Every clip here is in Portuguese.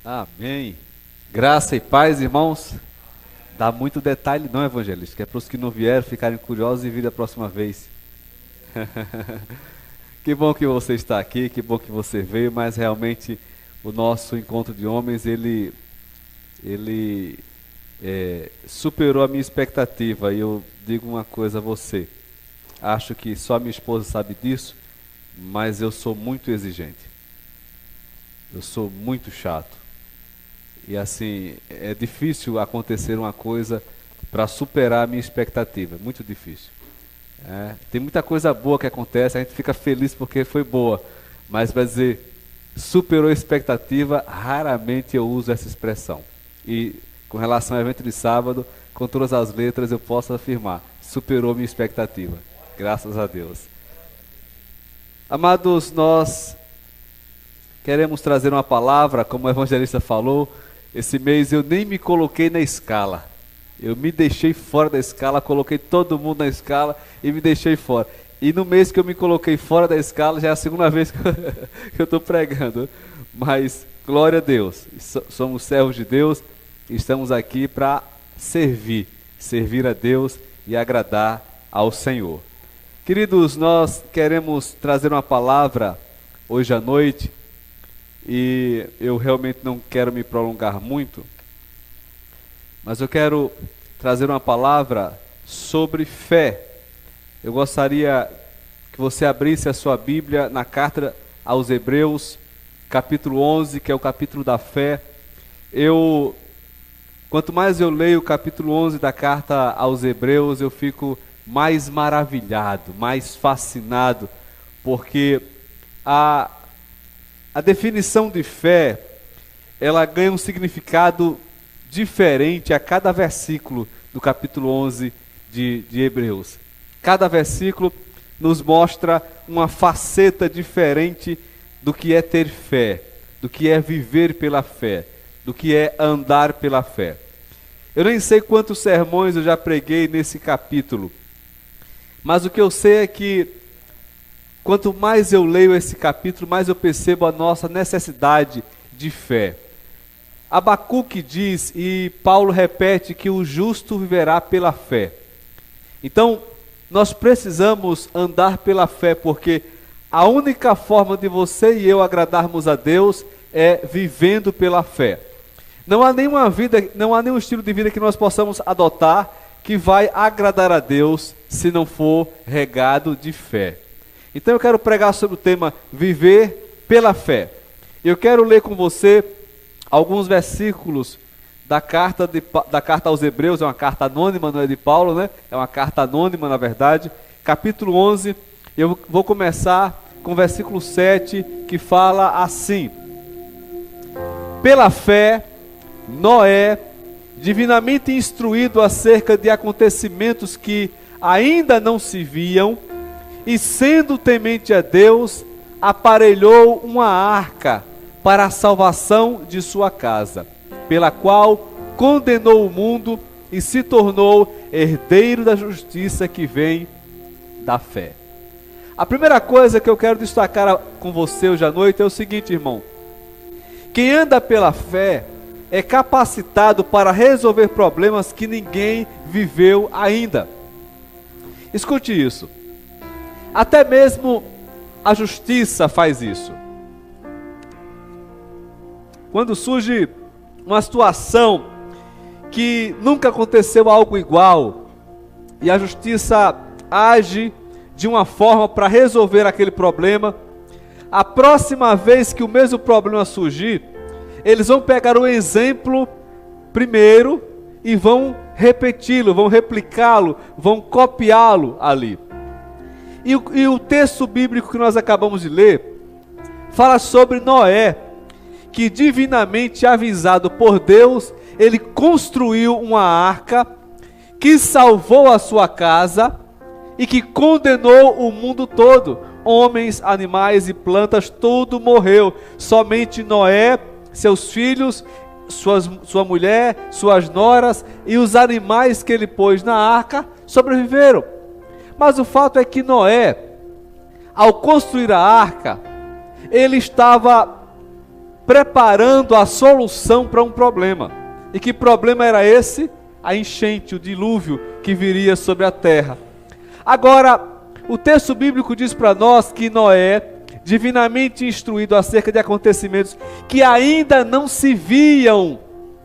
Amém. Graça e paz, irmãos. Dá muito detalhe não, evangelista, que é para os que não vieram ficarem curiosos e vir da próxima vez. Que bom que você está aqui, que bom que você veio, mas realmente o nosso encontro de homens, ele superou a minha expectativa. E eu digo uma coisa a você, acho que só minha esposa sabe disso, mas eu sou muito exigente. Eu sou muito chato. E assim, é difícil acontecer uma coisa para superar a minha expectativa, muito difícil. Tem muita coisa boa que acontece, a gente fica feliz porque foi boa, mas para dizer superou a expectativa, raramente eu uso essa expressão. E com relação ao evento de sábado, com todas as letras eu posso afirmar, superou a minha expectativa, graças a Deus. Amados, nós queremos trazer uma palavra, como o evangelista falou. Esse mês eu nem me coloquei na escala. Eu me deixei fora da escala, coloquei todo mundo na escala e me deixei fora. E no mês que eu me coloquei fora da escala, já é a segunda vez que eu estou pregando. Mas, glória a Deus, somos servos de Deus e estamos aqui para servir a Deus e agradar ao Senhor. Queridos, nós queremos trazer uma palavra hoje à noite. E eu realmente não quero me prolongar muito, mas eu quero trazer uma palavra sobre fé. Eu gostaria que você abrisse a sua Bíblia na carta aos Hebreus, capítulo 11, que é o capítulo da fé. Quanto mais eu leio o capítulo 11 da carta aos Hebreus, eu fico mais maravilhado, mais fascinado, porque a definição de fé, ela ganha um significado diferente a cada versículo do capítulo 11 de Hebreus. Cada versículo nos mostra uma faceta diferente do que é ter fé, do que é viver pela fé, do que é andar pela fé. Eu nem sei quantos sermões eu já preguei nesse capítulo, mas o que eu sei é que quanto mais eu leio esse capítulo, mais eu percebo a nossa necessidade de fé. Abacuque diz, e Paulo repete, que o justo viverá pela fé. Então, nós precisamos andar pela fé, porque a única forma de você e eu agradarmos a Deus é vivendo pela fé. Não há nenhum estilo de vida que nós possamos adotar que vai agradar a Deus se não for regado de fé. Então eu quero pregar sobre o tema viver pela fé. Eu quero ler com você alguns versículos da carta aos Hebreus. É uma carta anônima, não é de Paulo, né? É uma carta anônima, na verdade. Capítulo 11, eu vou começar com o versículo 7, que fala assim: Pela fé, Noé, divinamente instruído acerca de acontecimentos que ainda não se viam, e sendo temente a Deus, aparelhou uma arca para a salvação de sua casa, pela qual condenou o mundo e se tornou herdeiro da justiça que vem da fé. A primeira coisa que eu quero destacar com você hoje à noite é o seguinte, irmão: quem anda pela fé é capacitado para resolver problemas que ninguém viveu ainda. Escute isso. Até mesmo a justiça faz isso. Quando surge uma situação que nunca aconteceu algo igual, e a justiça age de uma forma para resolver aquele problema, a próxima vez que o mesmo problema surgir, eles vão pegar o exemplo primeiro e vão repeti-lo, vão replicá-lo, vão copiá-lo ali. E o texto bíblico que nós acabamos de ler fala sobre Noé, que divinamente avisado por Deus, ele construiu uma arca que salvou a sua casa e que condenou o mundo todo. Homens, animais e plantas, tudo morreu. Somente Noé, seus filhos, sua mulher, suas noras e os animais que ele pôs na arca sobreviveram. Mas o fato é que Noé, ao construir a arca, ele estava preparando a solução para um problema. E que problema era esse? A enchente, o dilúvio que viria sobre a terra. Agora, o texto bíblico diz para nós que Noé, divinamente instruído acerca de acontecimentos que ainda não se viam,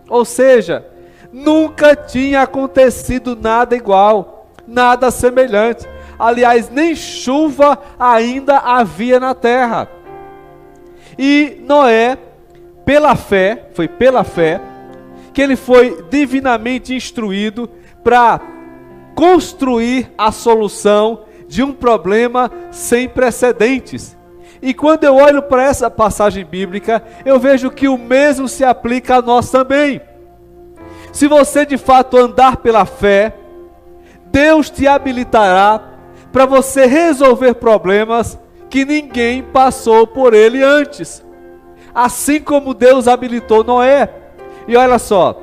ou seja, nunca tinha acontecido nada igual, nada semelhante. Aliás, nem chuva ainda havia na terra. E Noé, pela fé, foi pela fé, que ele foi divinamente instruído para construir a solução de um problema sem precedentes. E quando eu olho para essa passagem bíblica, eu vejo que o mesmo se aplica a nós também. Se você de fato andar pela fé, Deus te habilitará para você resolver problemas que ninguém passou por ele antes. Assim como Deus habilitou Noé. E olha só,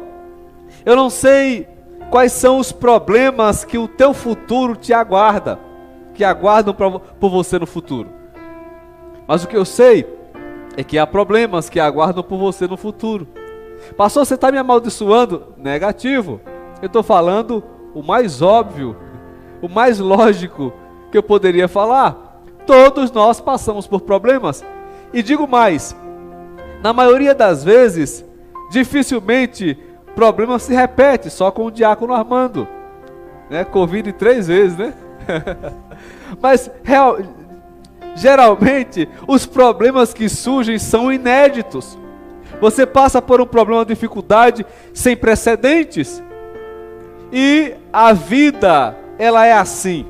eu não sei quais são os problemas que o teu futuro te aguarda, que aguardam por você no futuro. Mas o que eu sei é que há problemas que aguardam por você no futuro. Pastor, você está me amaldiçoando? Negativo. Eu estou falando o mais óbvio, o mais lógico que eu poderia falar. Todos nós passamos por problemas. E digo mais, na maioria das vezes, dificilmente problema se repete, só com o diácono Armando, né? Covid 3 vezes, né? Mas geralmente os problemas que surgem são inéditos. Você passa por um problema, uma dificuldade sem precedentes. E a vida, ela é assim.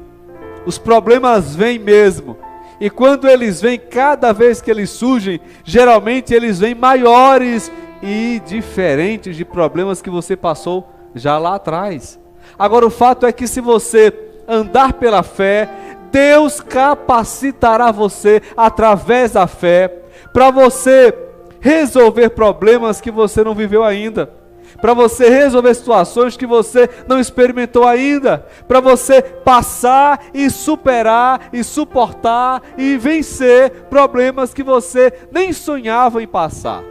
Os problemas vêm mesmo. E quando eles vêm, cada vez que eles surgem, geralmente eles vêm maiores e diferentes de problemas que você passou já lá atrás. Agora o fato é que se você andar pela fé, Deus capacitará você através da fé para você resolver problemas que você não viveu ainda, para você resolver situações que você não experimentou ainda, para você passar e superar e suportar e vencer problemas que você nem sonhava em passar.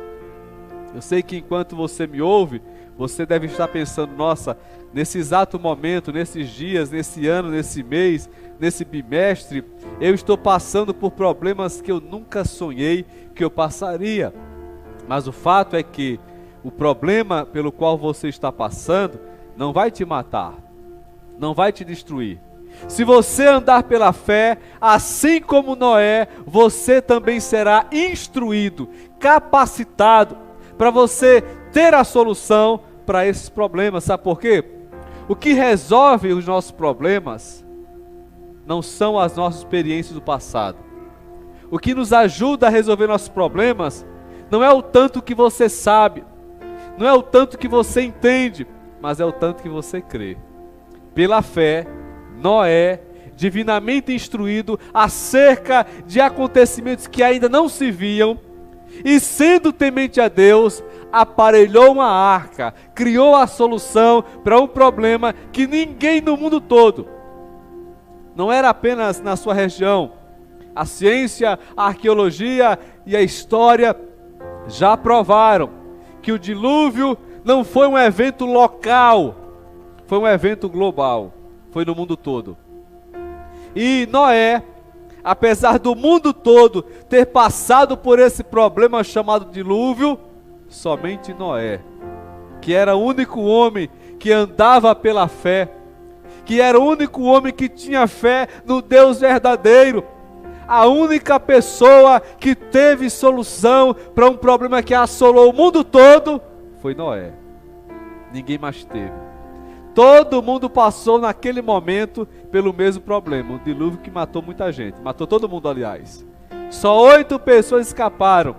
Eu sei que enquanto você me ouve, você deve estar pensando, nossa, nesse exato momento, nesses dias, nesse ano, nesse mês, nesse bimestre, eu estou passando por problemas que eu nunca sonhei que eu passaria. Mas o fato é que o problema pelo qual você está passando não vai te matar, não vai te destruir. Se você andar pela fé, assim como Noé, você também será instruído, capacitado para você ter a solução para esses problemas. Sabe por quê? O que resolve os nossos problemas não são as nossas experiências do passado. O que nos ajuda a resolver nossos problemas não é o tanto que você sabe, não é o tanto que você entende, mas é o tanto que você crê. Pela fé, Noé, divinamente instruído acerca de acontecimentos que ainda não se viam, e sendo temente a Deus, aparelhou uma arca, criou a solução para um problema que ninguém no mundo todo, não era apenas na sua região, a ciência, a arqueologia e a história já provaram que o dilúvio não foi um evento local, foi um evento global, foi no mundo todo. E Noé, apesar do mundo todo ter passado por esse problema chamado dilúvio, somente Noé, que era o único homem que andava pela fé, que era o único homem que tinha fé no Deus verdadeiro, a única pessoa que teve solução para um problema que assolou o mundo todo, foi Noé. Ninguém mais teve. Todo mundo passou naquele momento pelo mesmo problema, um dilúvio que matou muita gente, matou todo mundo, aliás. Só 8 pessoas escaparam,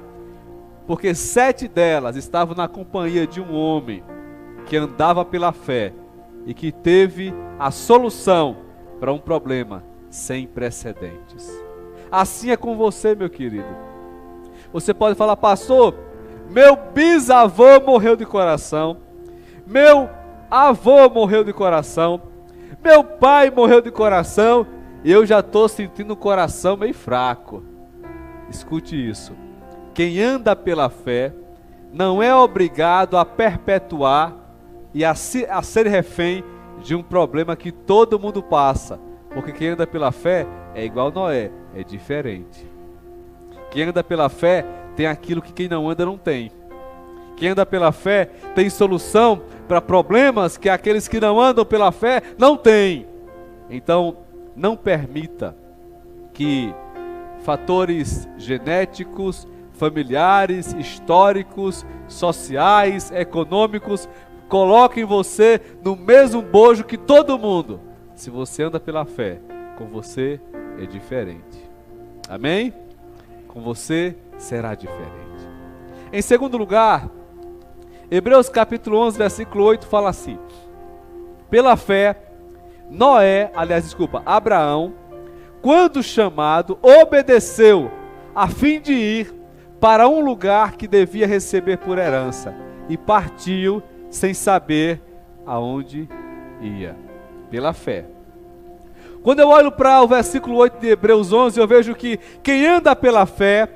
porque 7 delas estavam na companhia de um homem que andava pela fé e que teve a solução para um problema sem precedentes. Assim é com você, meu querido. Você pode falar, pastor, meu bisavô morreu de coração, meu avô morreu de coração, meu pai morreu de coração, e eu já estou sentindo o coração meio fraco. Escute isso. Quem anda pela fé não é obrigado a perpetuar e a ser refém de um problema que todo mundo passa. Porque quem anda pela fé é igual Noé, é diferente. Quem anda pela fé tem aquilo que quem não anda não tem. Quem anda pela fé tem solução para problemas que aqueles que não andam pela fé não têm. Então, não permita que fatores genéticos, familiares, históricos, sociais, econômicos coloquem você no mesmo bojo que todo mundo. Se você anda pela fé, com você é diferente. Amém? Com você será diferente. Em segundo lugar, Hebreus capítulo 11, versículo 8 fala assim: pela fé, Abraão, quando chamado, obedeceu, a fim de ir para um lugar que devia receber por herança, e partiu sem saber aonde ia. Pela fé. Quando eu olho para o versículo 8 de Hebreus 11, eu vejo que quem anda pela fé,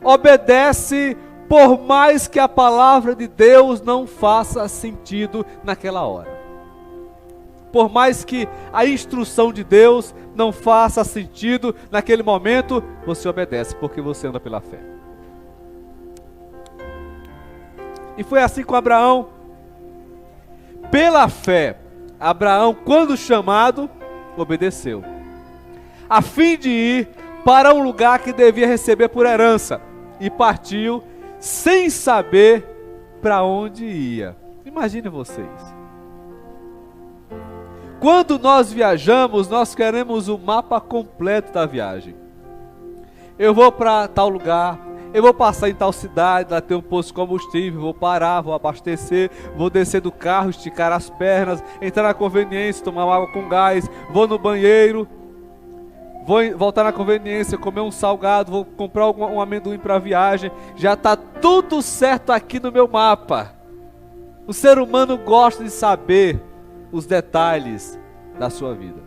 obedece por mais que a palavra de Deus não faça sentido naquela hora. Por mais que a instrução de Deus não faça sentido naquele momento, você obedece, porque você anda pela fé. E foi assim com Abraão. Pela fé, Abraão, quando chamado, obedeceu, a fim de ir para um lugar que devia receber por herança, e partiu sem saber para onde ia. Imagine vocês. Quando nós viajamos, nós queremos o mapa completo da viagem. Eu vou para tal lugar, eu vou passar em tal cidade, lá tem um posto de combustível, vou parar, vou abastecer, vou descer do carro, esticar as pernas, entrar na conveniência, tomar água com gás, vou no banheiro, vou voltar na conveniência, comer um salgado, vou comprar um amendoim para a viagem. Já está tudo certo aqui no meu mapa. O ser humano gosta de saber os detalhes da sua vida.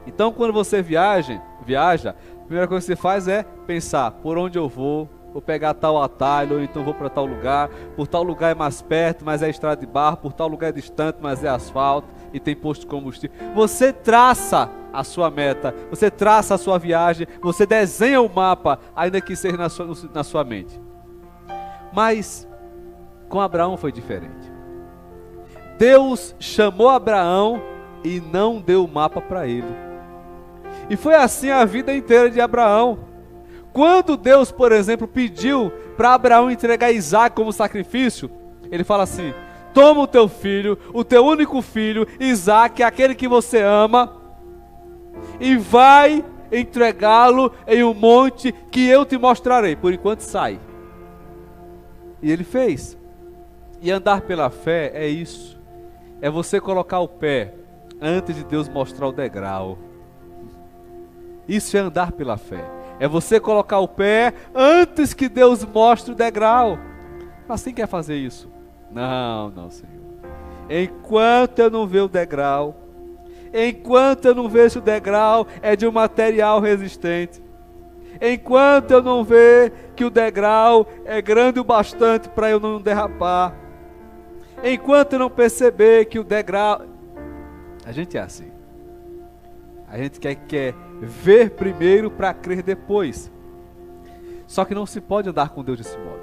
Então, quando você viaja, a primeira coisa que você faz é pensar: por onde eu vou pegar tal atalho, ou então vou para tal lugar, por tal lugar é mais perto, mas é estrada de barro, por tal lugar é distante, mas é asfalto e tem posto de combustível. Você traça a sua meta, você traça a sua viagem, você desenha o mapa, ainda que seja na sua mente. Mas com Abraão foi diferente. Deus chamou Abraão e não deu o mapa para ele. E foi assim a vida inteira de Abraão. Quando Deus, por exemplo, pediu para Abraão entregar Isaac como sacrifício, ele fala assim: toma o teu filho, o teu único filho, Isaac, aquele que você ama, e vai entregá-lo em um monte que eu te mostrarei. Por enquanto sai. E ele fez. E andar pela fé é isso. É você colocar o pé antes de Deus mostrar o degrau. Isso é andar pela fé. É você colocar o pé antes que Deus mostre o degrau. Mas quem quer fazer isso? Não, Senhor. Enquanto eu não ver o degrau, enquanto eu não ver se o degrau é de um material resistente, enquanto eu não ver que o degrau é grande o bastante para eu não derrapar, enquanto eu não perceber que o degrau... A gente é assim. A gente quer ver primeiro para crer depois. Só que não se pode andar com Deus desse modo.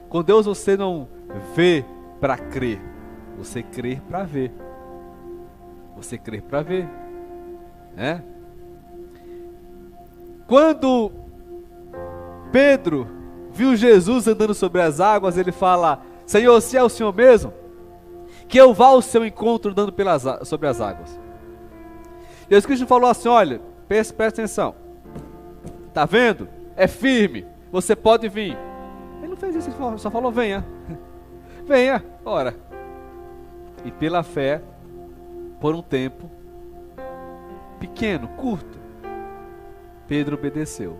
Com Deus você não vê para crer, você crê para ver. Você crê para ver, né? Quando Pedro viu Jesus andando sobre as águas, ele fala: Senhor, se é o Senhor mesmo, que eu vá ao seu encontro andando sobre as águas. Jesus Cristo falou assim: olha, presta atenção, tá vendo? É firme, você pode vir. Ele não fez isso, ele só falou: venha, venha, ora. E pela fé, por um tempo pequeno, curto, Pedro obedeceu.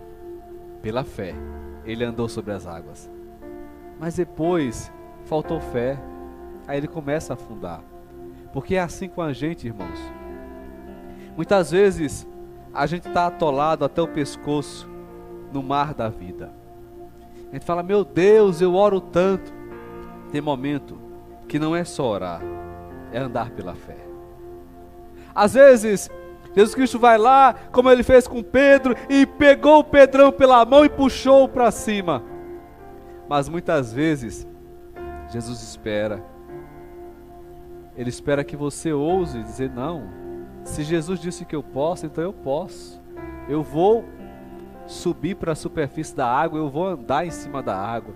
Pela fé, ele andou sobre as águas. Mas depois faltou fé, aí ele começa a afundar. Porque é assim com a gente, irmãos. Muitas vezes a gente está atolado até o pescoço no mar da vida. A gente fala, meu Deus, eu oro tanto. Tem momento que não é só orar, é andar pela fé. Às vezes, Jesus Cristo vai lá, como ele fez com Pedro, e pegou o Pedrão pela mão e puxou para cima. Mas muitas vezes, Jesus espera. Ele espera que você ouse dizer, não, se Jesus disse que eu posso, então eu posso. Eu vou subir para a superfície da água, eu vou andar em cima da água.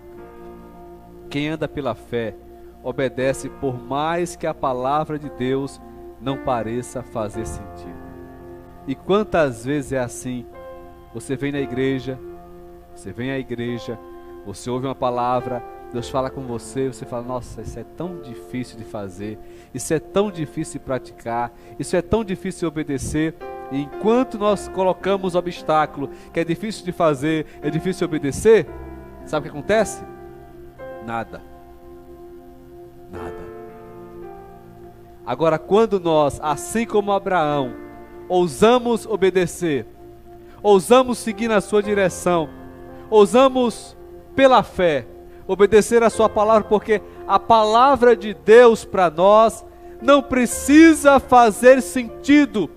Quem anda pela fé, obedece por mais que a palavra de Deus não pareça fazer sentido. E quantas vezes é assim? Você vem na igreja, você ouve uma palavra, Deus fala com você, você fala, nossa, isso é tão difícil de fazer, isso é tão difícil de praticar, isso é tão difícil de obedecer. E enquanto nós colocamos obstáculo, que é difícil de fazer, é difícil de obedecer, sabe o que acontece? Nada. Agora, quando nós, assim como Abraão, ousamos obedecer, ousamos seguir na sua direção, ousamos pela fé obedecer a sua palavra, porque a palavra de Deus para nós não precisa fazer sentido,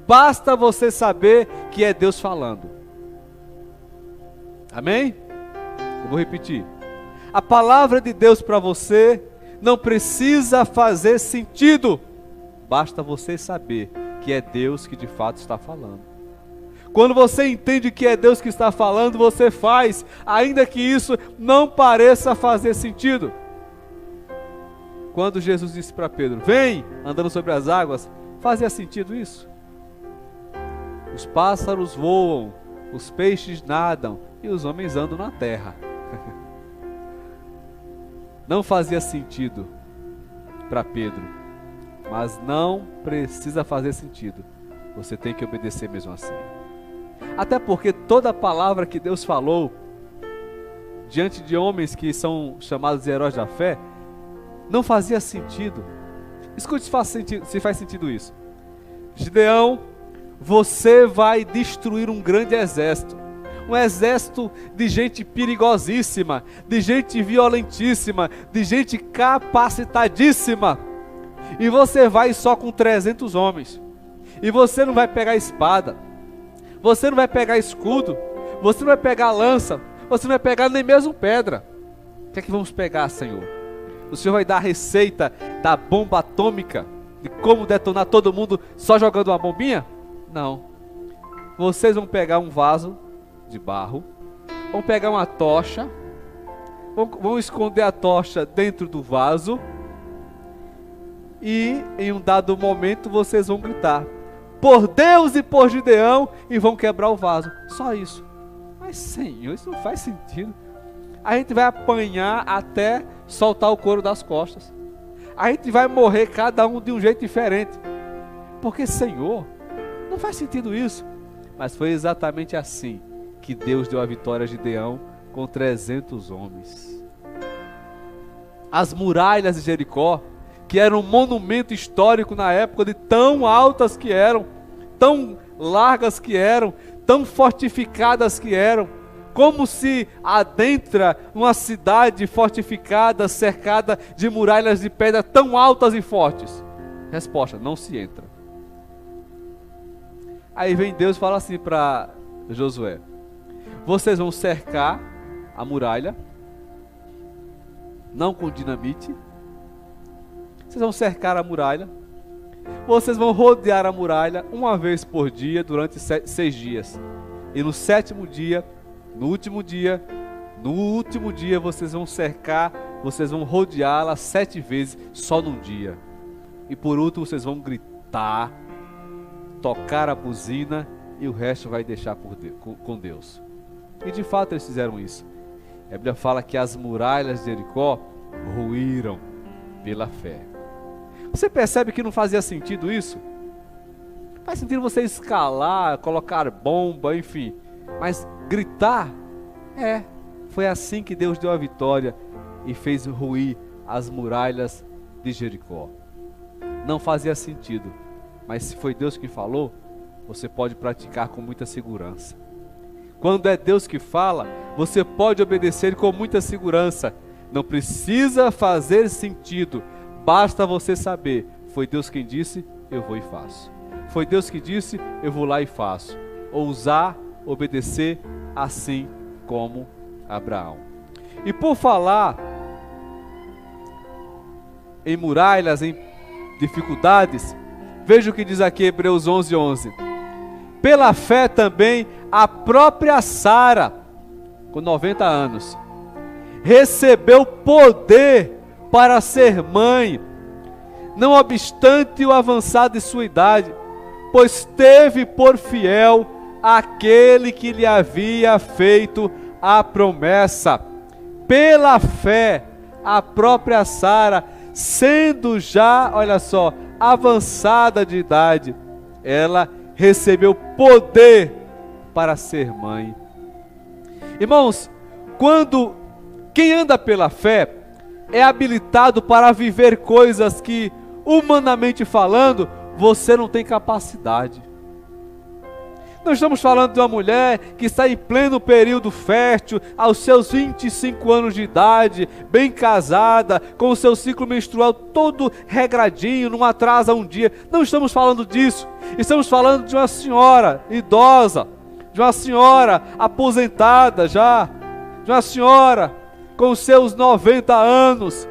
basta você saber que é Deus falando. Amém? Eu vou repetir. A palavra de Deus para você não precisa fazer sentido, basta você saber que é Deus que de fato está falando. Quando você entende que é Deus que está falando, você faz, ainda que isso não pareça fazer sentido. Quando Jesus disse para Pedro, vem, andando sobre as águas, fazia sentido isso? Os pássaros voam, os peixes nadam e os homens andam na terra. Não fazia sentido para Pedro, mas não precisa fazer sentido. Você tem que obedecer mesmo assim. Até porque toda palavra que Deus falou diante de homens que são chamados de heróis da fé não fazia sentido. Escute se faz sentido isso. Gideão, você vai destruir um grande exército. Um exército de gente perigosíssima, de gente violentíssima, de gente capacitadíssima. E você vai só com 300 homens. E você não vai pegar espada, você não vai pegar escudo, você não vai pegar lança, você não vai pegar nem mesmo pedra. O que é que vamos pegar, Senhor? O Senhor vai dar a receita da bomba atômica, de como detonar todo mundo só jogando uma bombinha? Não. Vocês vão pegar um vaso de barro, vão pegar uma tocha, vão esconder a tocha dentro do vaso, e em um dado momento vocês vão gritar, por Deus e por Gideão, e vão quebrar o vaso. Só isso. Mas Senhor, isso não faz sentido. A gente vai apanhar até soltar o couro das costas. A gente vai morrer cada um de um jeito diferente. Porque Senhor, não faz sentido isso. Mas foi exatamente assim que Deus deu a vitória a Gideão com 300 homens. As muralhas de Jericó, que eram um monumento histórico na época, de tão altas que eram, tão largas que eram, tão fortificadas que eram, como se adentra uma cidade fortificada, cercada de muralhas de pedra tão altas e fortes? Resposta, não se entra. Aí vem Deus e fala assim para Josué, vocês vão cercar a muralha, não com dinamite, vocês vão cercar a muralha, vocês vão rodear a muralha uma vez por dia durante 6 dias. E no 7º dia, no último dia, vocês vão cercar, vocês vão rodeá-la 7 vezes só num dia. E por último vocês vão gritar, tocar a buzina e o resto vai deixar com Deus. E de fato eles fizeram isso. A Bíblia fala que as muralhas de Jericó ruíram pela fé. Você percebe que não fazia sentido isso? Faz sentido você escalar, colocar bomba, enfim. Mas gritar, foi assim que Deus deu a vitória e fez ruir as muralhas de Jericó. Não fazia sentido, mas se foi Deus que falou, você pode praticar com muita segurança. Quando é Deus que fala, você pode obedecer com muita segurança. Não precisa fazer sentido, basta você saber, foi Deus quem disse, eu vou e faço. Foi Deus que disse, eu vou lá e faço. Ousar, obedecer, assim como Abraão. E por falar em muralhas, em dificuldades, veja o que diz aqui Hebreus 11:11. Pela fé também a própria Sara, com 90 anos, recebeu poder para ser mãe, não obstante o avançado de sua idade, pois teve por fiel aquele que lhe havia feito a promessa. Pela fé, a própria Sara, sendo já, olha só, avançada de idade, ela recebeu poder para ser mãe. Irmãos, quem anda pela fé é habilitado para viver coisas que, humanamente falando, você não tem capacidade. Nós estamos falando de uma mulher que está em pleno período fértil, aos seus 25 anos de idade, bem casada, com o seu ciclo menstrual todo regradinho, não atrasa um dia. Não estamos falando disso. Estamos falando de uma senhora idosa, de uma senhora aposentada já, de uma senhora com os seus 90 anos,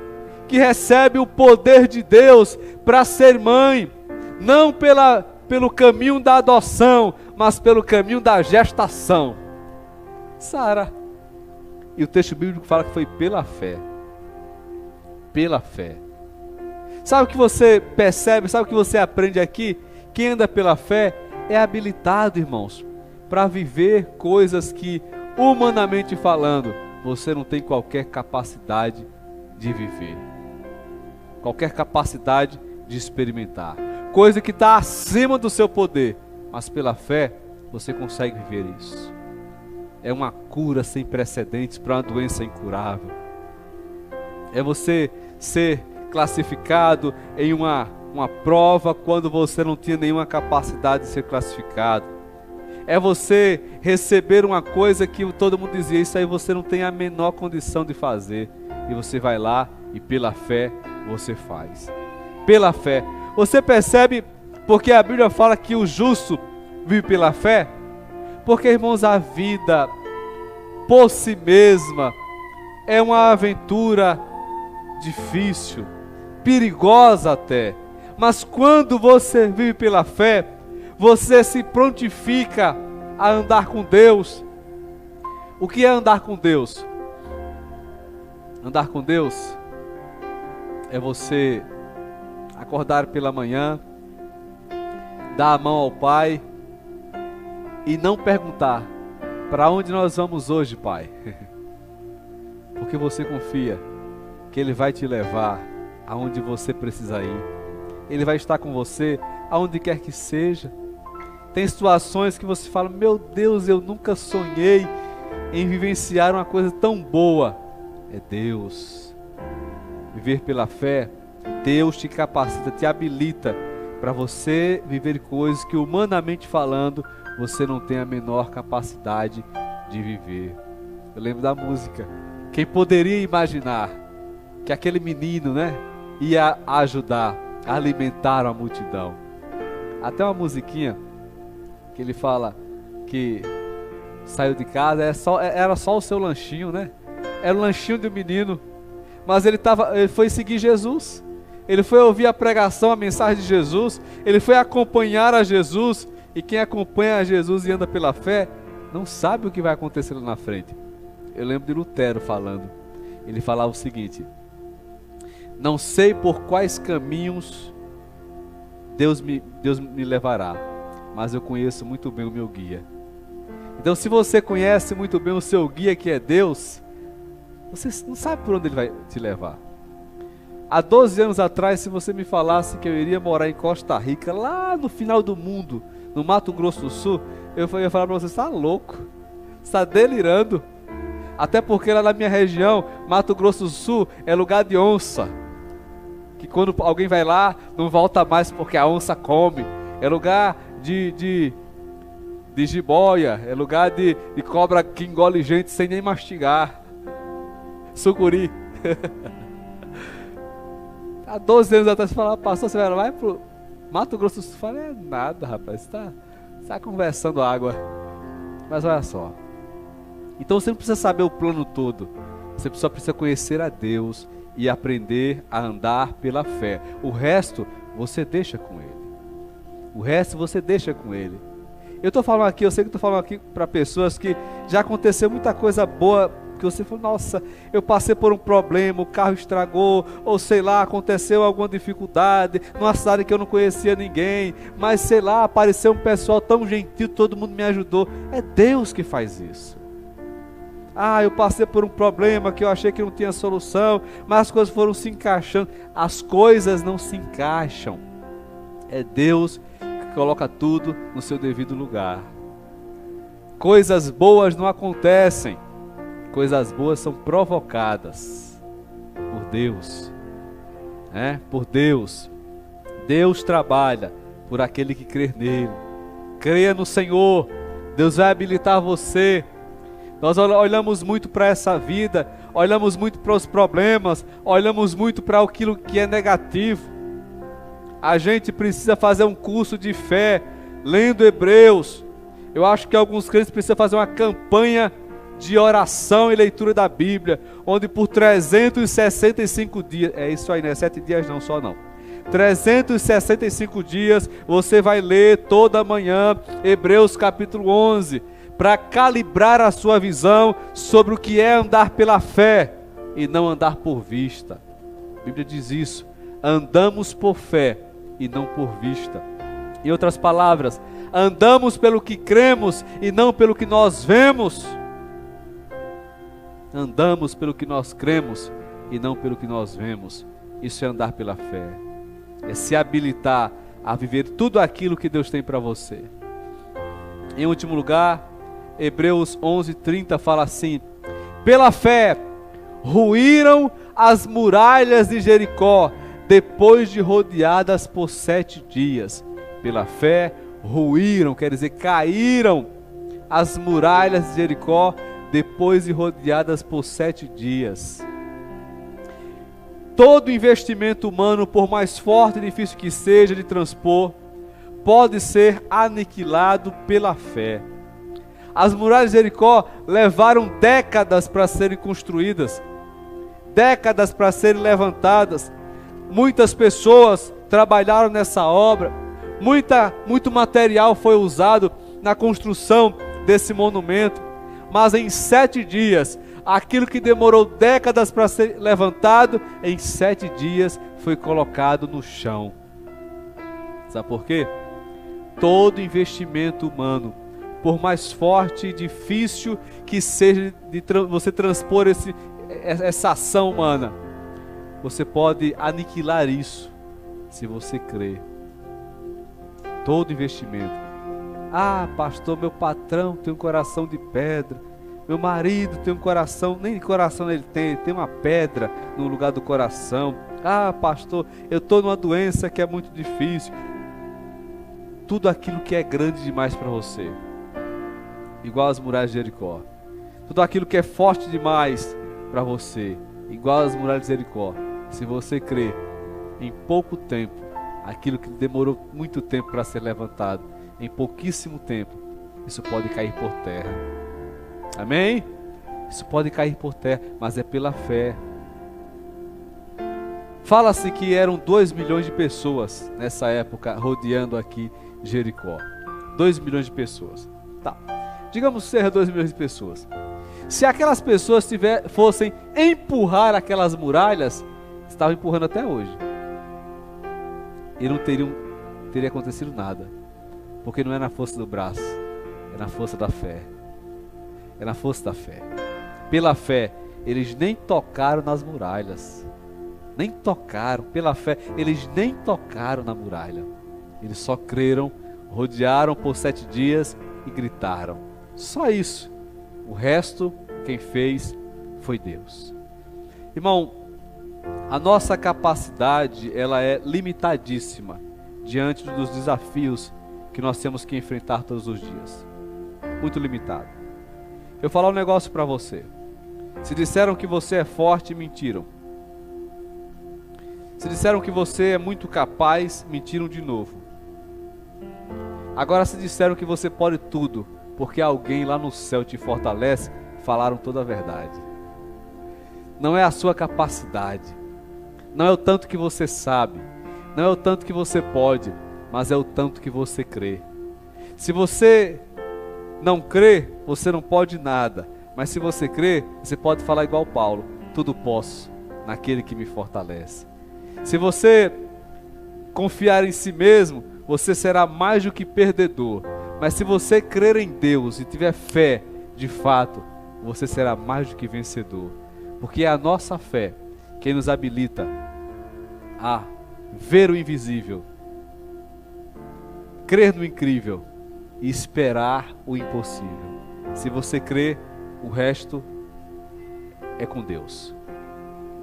que recebe o poder de Deus para ser mãe, não pelo caminho da adoção, mas pelo caminho da gestação. Sara. E o texto bíblico fala que foi pela fé. Pela fé. Sabe o que você percebe, sabe o que você aprende aqui? Quem anda pela fé é habilitado, irmãos, para viver coisas que, humanamente falando, você não tem qualquer capacidade de viver. Qualquer capacidade de experimentar. Coisa que está acima do seu poder. Mas pela fé, você consegue viver isso. É uma cura sem precedentes para uma doença incurável. É você ser classificado em uma prova quando você não tinha nenhuma capacidade de ser classificado. É você receber uma coisa que todo mundo dizia, isso aí você não tem a menor condição de fazer. E você vai lá e pela fé você faz. Pela fé. Você percebe porque a Bíblia fala que o justo vive pela fé? Porque, irmãos, a vida por si mesma é uma aventura difícil, perigosa até. Mas quando você vive pela fé, você se prontifica a andar com Deus. O que é andar com Deus? Andar com Deus é você acordar pela manhã, dar a mão ao Pai e não perguntar: para onde nós vamos hoje, Pai? Porque você confia que Ele vai te levar aonde você precisa ir. Ele vai estar com você aonde quer que seja. Tem situações que você fala: meu Deus, eu nunca sonhei em vivenciar uma coisa tão boa. É Deus. Viver pela fé, Deus te capacita, te habilita para você viver coisas que, humanamente falando, você não tem a menor capacidade de viver. Eu lembro da música. Quem poderia imaginar que aquele menino, ia ajudar a alimentar a multidão? Até uma musiquinha que ele fala que saiu de casa, era só o seu lanchinho, Era o lanchinho do menino, mas ele foi seguir Jesus. Ele foi ouvir a pregação, a mensagem de Jesus. Ele foi acompanhar a Jesus. E quem acompanha a Jesus e anda pela fé, não sabe o que vai acontecer lá na frente. Eu lembro de Lutero falando. Ele falava o seguinte: não sei por quais caminhos Deus me levará, mas eu conheço muito bem o meu guia. Então, se você conhece muito bem o seu guia, que é Deus, você não sabe por onde Ele vai te levar. Há 12 anos atrás, se você me falasse que eu iria morar em Costa Rica, lá no final do mundo, no Mato Grosso do Sul, eu ia falar para você: você está louco, você está delirando. Até porque lá na minha região, Mato Grosso do Sul, é lugar de onça, que quando alguém vai lá, não volta mais porque a onça come. É lugar de de jiboia, é lugar de cobra que engole gente sem nem mastigar. Sucuri. Há 12 anos atrás você falava, pastor, você vai pro Mato Grosso do Sul? Eu falei, é nada, rapaz, você tá conversando água. Mas olha só. Então você não precisa saber o plano todo. Você só precisa conhecer a Deus e aprender a andar pela fé. O resto você deixa com Ele. O resto você deixa com Ele. Eu sei que estou falando aqui para pessoas que já aconteceu muita coisa boa, que você falou, nossa, eu passei por um problema, o carro estragou, ou sei lá, aconteceu alguma dificuldade, numa cidade que eu não conhecia ninguém, mas sei lá, apareceu um pessoal tão gentil, todo mundo me ajudou. É Deus que faz isso. Ah, eu passei por um problema que eu achei que não tinha solução, mas as coisas foram se encaixando. As coisas não se encaixam. É Deus que coloca tudo no seu devido lugar. Coisas boas não acontecem. Coisas boas são provocadas por Deus. Por Deus. Deus trabalha por aquele que crer nele. Creia no Senhor. Deus vai habilitar você. Nós olhamos muito para essa vida, olhamos muito para os problemas, olhamos muito para aquilo que é negativo. A gente precisa fazer um curso de fé, lendo Hebreus. Eu acho que alguns crentes precisam fazer uma campanha de oração e leitura da Bíblia, onde por 365 dias, é isso aí, não é 7 dias não, só não. 365 dias você vai ler toda manhã Hebreus capítulo 11, para calibrar a sua visão sobre o que é andar pela fé e não andar por vista. A Bíblia diz isso, andamos por fé e não por vista. Em outras palavras, andamos pelo que cremos e não pelo que nós vemos. Andamos pelo que nós cremos e não pelo que nós vemos. Isso é andar pela fé, é se habilitar a viver tudo aquilo que Deus tem para você. Em último lugar, Hebreus 11:30 fala assim: pela fé ruíram as muralhas de Jericó, depois de rodeadas por 7 dias. Pela fé ruíram, quer dizer, caíram as muralhas de Jericó, depois de rodeadas por 7 dias. Todo investimento humano, por mais forte e difícil que seja de transpor, pode ser aniquilado pela fé. As muralhas de Jericó levaram décadas para serem construídas, décadas para serem levantadas. Muitas pessoas trabalharam nessa obra, muito material foi usado na construção desse monumento, mas em 7 dias, aquilo que demorou décadas para ser levantado, em 7 dias foi colocado no chão. Sabe por quê? Todo investimento humano, por mais forte e difícil que seja de você transpor essa ação humana, você pode aniquilar isso, se você crer. Todo investimento. Ah, pastor, meu patrão tem um coração de pedra, meu marido tem um coração, nem coração ele tem uma pedra no lugar do coração. Ah, pastor, eu estou numa doença que é muito difícil. Tudo aquilo que é grande demais para você, igual as muralhas de Jericó. Tudo aquilo que é forte demais para você, igual as muralhas de Jericó. Se você crer, em pouco tempo, aquilo que demorou muito tempo para ser levantado, em pouquíssimo tempo, isso pode cair por terra. Amém? Isso pode cair por terra, mas é pela fé. Fala-se que eram 2 milhões de pessoas nessa época rodeando aqui Jericó. 2 milhões de pessoas. Tá. Digamos que seja 2 milhões de pessoas. Se aquelas pessoas fossem empurrar aquelas muralhas, estavam empurrando até hoje. E não teria acontecido nada. Porque não é na força do braço, é na força da fé. É na força da fé. Pela fé, eles nem tocaram nas muralhas. Nem tocaram. Pela fé, eles nem tocaram na muralha. Eles só creram, rodearam por 7 dias e gritaram. Só isso. O resto, quem fez, foi Deus. Irmão, a nossa capacidade, ela é limitadíssima diante dos desafios que nós temos que enfrentar todos os dias. muito limitado. Eu vou falar um negócio para você. Se disseram que você é forte, mentiram. Se disseram que você é muito capaz, mentiram de novo. Agora se disseram que você pode tudo, porque alguém lá no céu te fortalece, falaram toda a verdade. Não é a sua capacidade, não é o tanto que você sabe, não é o tanto que você pode, mas é o tanto que você crê. Se você não crê, você não pode nada. Mas se você crê, você pode falar igual Paulo: tudo posso naquele que me fortalece. Se você confiar em si mesmo, você será mais do que perdedor. Mas se você crer em Deus e tiver fé, de fato, você será mais do que vencedor. Porque é a nossa fé que nos habilita a ver o invisível, crer no incrível e esperar o impossível. Se você crê, o resto é com Deus.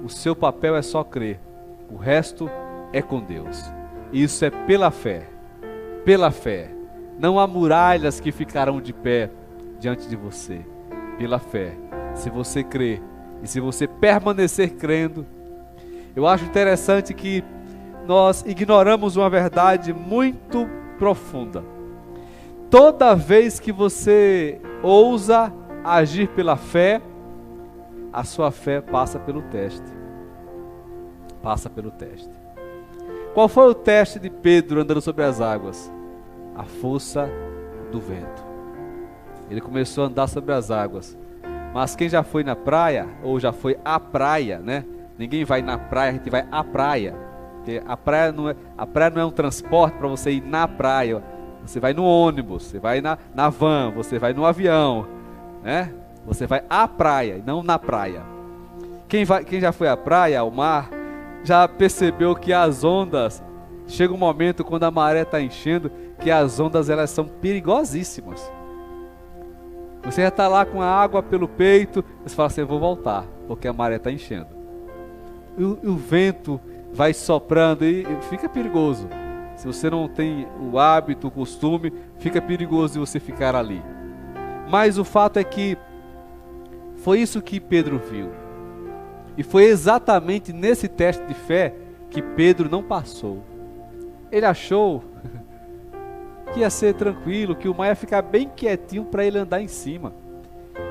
O seu papel é só crer. O resto é com Deus. E isso é pela fé. Pela fé. Não há muralhas que ficarão de pé diante de você. Pela fé. Se você crer e se você permanecer crendo. Eu acho interessante que nós ignoramos uma verdade muito profunda. Toda vez que você ousa agir pela fé, a sua fé passa pelo teste. Passa pelo teste. Qual foi o teste de Pedro andando sobre as águas? A força do vento. Ele começou a andar sobre as águas. Mas quem já foi na praia, ou já foi à praia, né? Ninguém vai na praia, a gente vai à praia. Porque a praia não é um transporte para você ir na praia. Você vai no ônibus, você vai na van, você vai no avião, né? Você vai à praia, não na praia. Quem já foi à praia, ao mar, já percebeu que as ondas, chega um momento quando a maré está enchendo, que as ondas elas são perigosíssimas. Você já está lá com a água pelo peito, você fala assim: eu vou voltar, porque a maré está enchendo. E o vento vai soprando e fica perigoso. Se você não tem o hábito, o costume, fica perigoso de você ficar ali. Mas o fato é que foi isso que Pedro viu. E foi exatamente nesse teste de fé que Pedro não passou. Ele achou que ia ser tranquilo, que o mar ia ficar bem quietinho para ele andar em cima.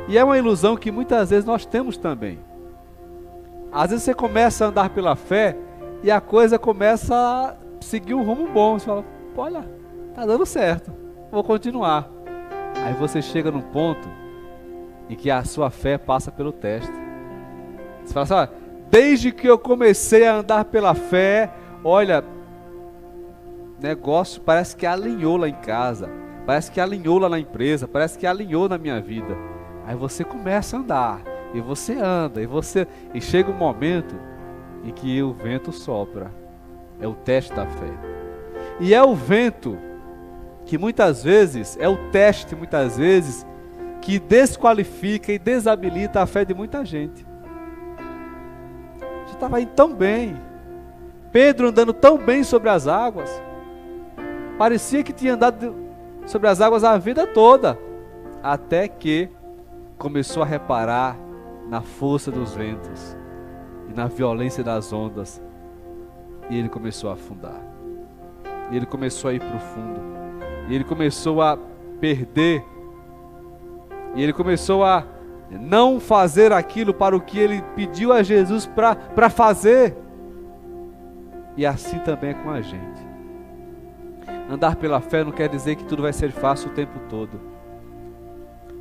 E é uma ilusão que muitas vezes nós temos também. Às vezes você começa a andar pela fé e a coisa começa a seguir um rumo bom. Você fala: olha, tá dando certo, vou continuar. Aí você chega num ponto em que a sua fé passa pelo teste. Você fala assim: olha, desde que eu comecei a andar pela fé, olha, negócio parece que alinhou lá em casa, parece que alinhou lá na empresa, parece que alinhou na minha vida. Aí você começa a andar, e você anda, e chega um momento em que o vento sopra. É o teste da fé. E é o vento que muitas vezes, é o teste muitas vezes, que desqualifica e desabilita a fé de muita gente. Já estava indo tão bem, Pedro andando tão bem sobre as águas, parecia que tinha andado sobre as águas a vida toda, até que começou a reparar na força dos ventos e na violência das ondas, e ele começou a afundar, e ele começou a ir para o fundo, e ele começou a perder, e ele começou a não fazer aquilo para o que ele pediu a Jesus para fazer. E assim também é com a gente. Andar pela fé não quer dizer que tudo vai ser fácil o tempo todo,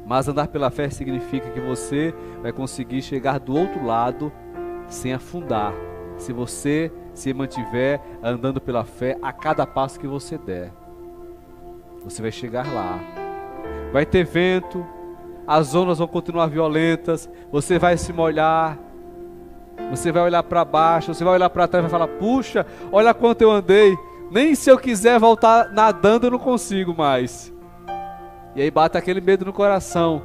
mas andar pela fé significa que você vai conseguir chegar do outro lado sem afundar, se você se mantiver andando pela fé a cada passo que você der. Você vai chegar lá. Vai ter vento, as ondas vão continuar violentas, você vai se molhar, você vai olhar para baixo, você vai olhar para trás e vai falar: puxa, olha quanto eu andei, nem se eu quiser voltar nadando eu não consigo mais. E aí bate aquele medo no coração.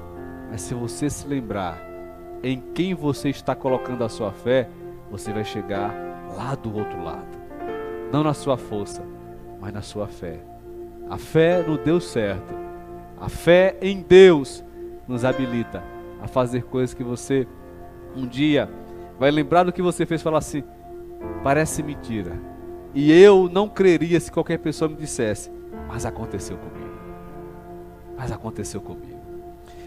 Mas se você se lembrar em quem você está colocando a sua fé, você vai chegar lá do outro lado. Não na sua força, mas na sua fé. A fé no Deus certo A fé em Deus nos habilita a fazer coisas que você um dia vai lembrar do que você fez e falar assim: parece mentira. E eu não creria se qualquer pessoa me dissesse, mas aconteceu comigo. Mas aconteceu comigo.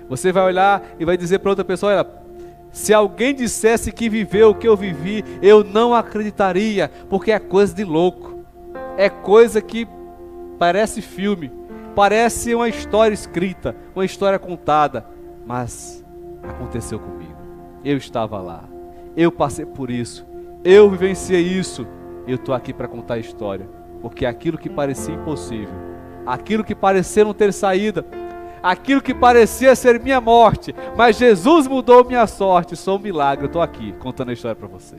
Você vai olhar e vai dizer para outra pessoa: olha, se alguém dissesse que viveu o que eu vivi, eu não acreditaria, porque é coisa de louco. É coisa que parece filme, parece uma história escrita, uma história contada, mas aconteceu comigo. Eu estava lá, eu passei por isso, eu vivenciei isso. Eu estou aqui para contar a história, porque aquilo que parecia impossível, aquilo que parecia não ter saída, aquilo que parecia ser minha morte, mas Jesus mudou minha sorte, sou um milagre. Eu estou aqui contando a história para você.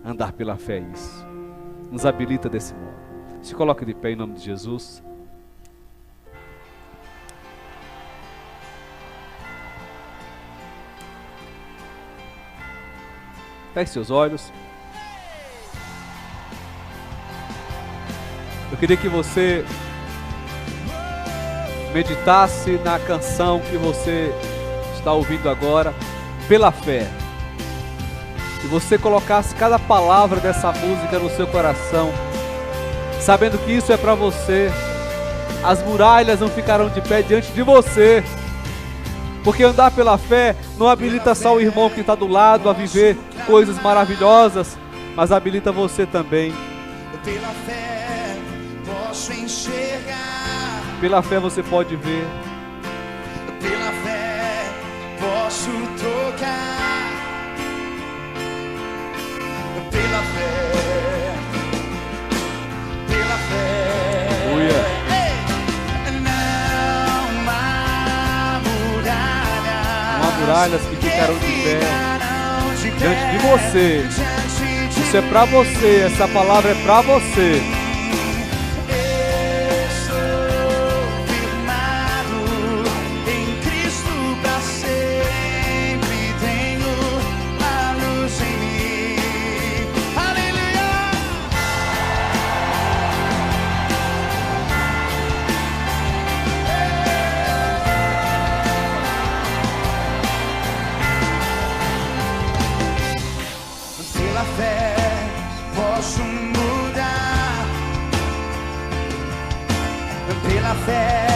Andar pela fé é isso, nos habilita desse modo. Se coloque de pé em nome de Jesus. Feche seus olhos. Eu queria que você meditasse na canção que você está ouvindo agora, pela fé. E você colocasse cada palavra dessa música no seu coração, sabendo que isso é para você. As muralhas não ficarão de pé diante de você, porque andar pela fé não habilita só o irmão que está do lado a viver coisas maravilhosas, mas habilita você também. Pela fé posso enxergar, Pela fé você pode ver, pela fé posso tocar, pela fé, pela fé. aleluia. Não há muralhas, Não há muralhas que ficarão de pé diante de você. Isso é para você, essa palavra é para você. Pela fé posso mudar, pela fé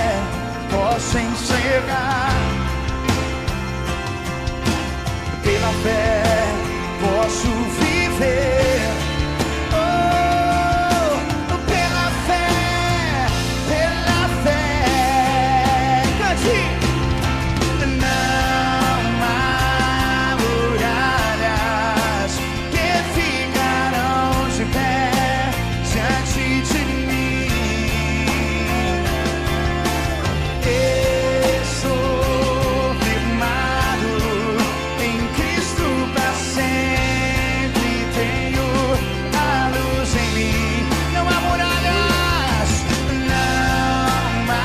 posso enxergar, pela fé posso viver. Oh, pela fé, cante. Não há muralhas que ficarão de pé diante de mim. Eu sou firmado em Cristo para sempre. Tenho a luz em mim. Não há muralhas, não há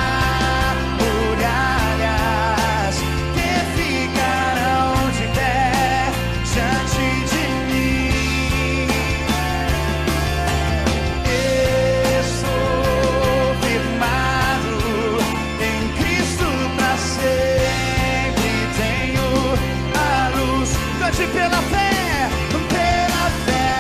muralhas que ficarão de pé diante de mim. Eu sou firmado em Cristo para sempre. Tenho a luz. Cante pela fé, pela fé.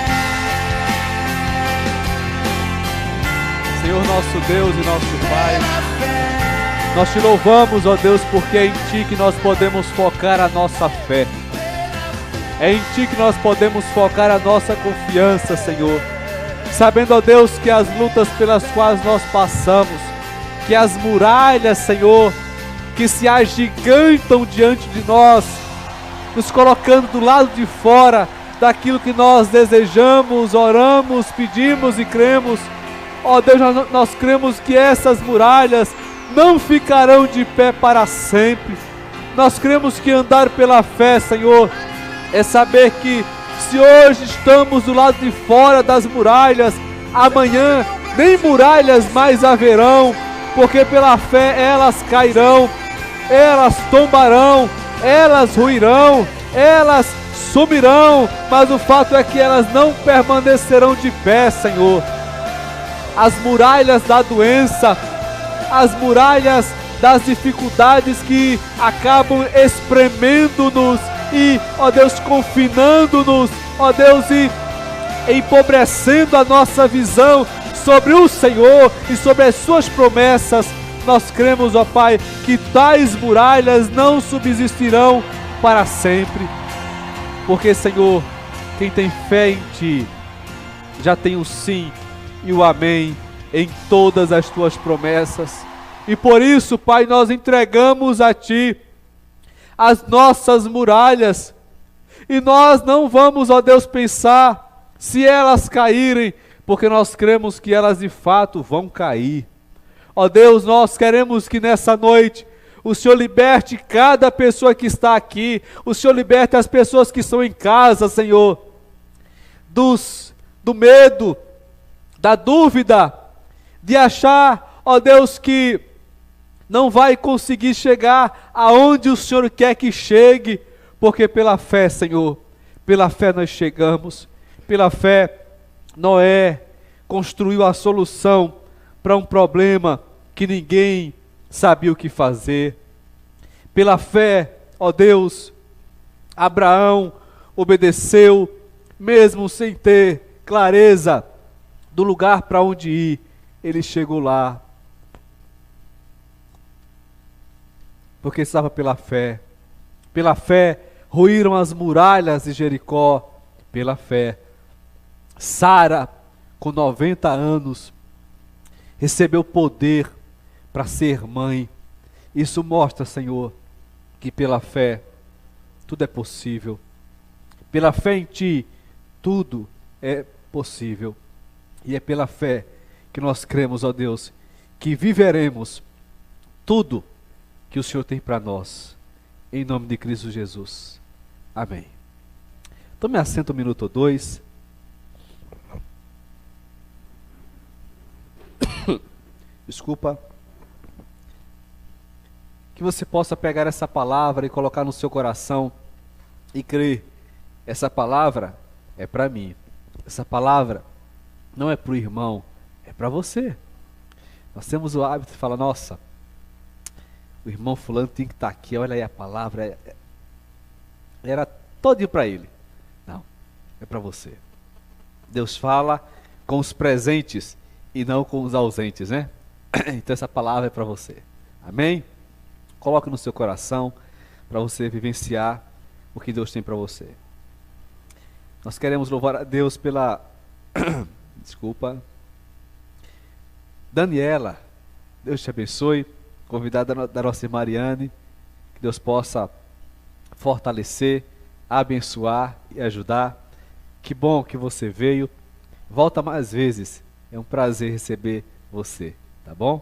Senhor nosso Deus e nosso Pai, Pela fé. nós te louvamos, ó Deus, porque é em Ti que nós podemos focar a nossa fé. É em Ti que nós podemos focar a nossa confiança, Senhor. Sabendo, ó Deus, que as lutas pelas quais nós passamos, que as muralhas, Senhor, que se agigantam diante de nós, nos colocando do lado de fora daquilo que nós desejamos, oramos, pedimos e cremos. Ó Deus, nós cremos que essas muralhas não ficarão de pé para sempre. Nós cremos que andar pela fé, Senhor, é saber que se hoje estamos do lado de fora das muralhas, amanhã nem muralhas mais haverão, porque pela fé elas cairão, elas tombarão, elas ruirão, elas sumirão, mas o fato é que elas não permanecerão de pé, Senhor. As muralhas da doença, as muralhas das dificuldades que acabam espremendo-nos e, ó Deus, confinando-nos, ó Deus, e empobrecendo a nossa visão sobre o Senhor e sobre as suas promessas. Nós cremos, ó Pai, que tais muralhas não subsistirão para sempre, porque, Senhor, quem tem fé em Ti já tem o sim e o amém em todas as Tuas promessas. E por isso, Pai, nós entregamos a Ti as nossas muralhas, e nós não vamos, ó Deus, pensar se elas caírem, porque nós cremos que elas de fato vão cair. Ó Deus, nós queremos que nessa noite o Senhor liberte cada pessoa que está aqui, o Senhor liberte as pessoas que estão em casa, Senhor, do medo, da dúvida, de achar, ó Deus, que não vai conseguir chegar aonde o Senhor quer que chegue, porque pela fé, Senhor, pela fé nós chegamos, pela fé Noé construiu a solução para um problema que ninguém sabia o que fazer. Pela fé, ó Deus, Abraão obedeceu, mesmo sem ter clareza do lugar para onde ir, ele chegou lá, porque estava pela fé. Pela fé, ruíram as muralhas de Jericó. Pela fé, Sara, com 90 anos, recebeu poder para ser mãe. Isso mostra, Senhor, que pela fé tudo é possível. Pela fé em Ti, tudo é possível. E é pela fé que nós cremos, ó Deus, que viveremos tudo que o Senhor tem para nós. Em nome de Cristo Jesus. Amém. Tome assento um minuto ou dois. Desculpa. Que você possa pegar essa palavra e colocar no seu coração e crer. Essa palavra é para mim. Essa palavra não é para o irmão, é para você. Nós temos o hábito de falar, nossa, o irmão fulano tem que estar aqui, olha aí a palavra, era todinho para ele. Não, é para você. Deus fala com os presentes e não com os ausentes, né? Então essa palavra é para você. Amém? Coloque no seu coração para você vivenciar o que Deus tem para você. Nós queremos louvar a Deus pela desculpa, Daniela. Deus te abençoe. Convidada da nossa Mariane, que Deus possa fortalecer, abençoar e ajudar. Que bom que você veio. Volta mais vezes. É um prazer receber você, tá bom?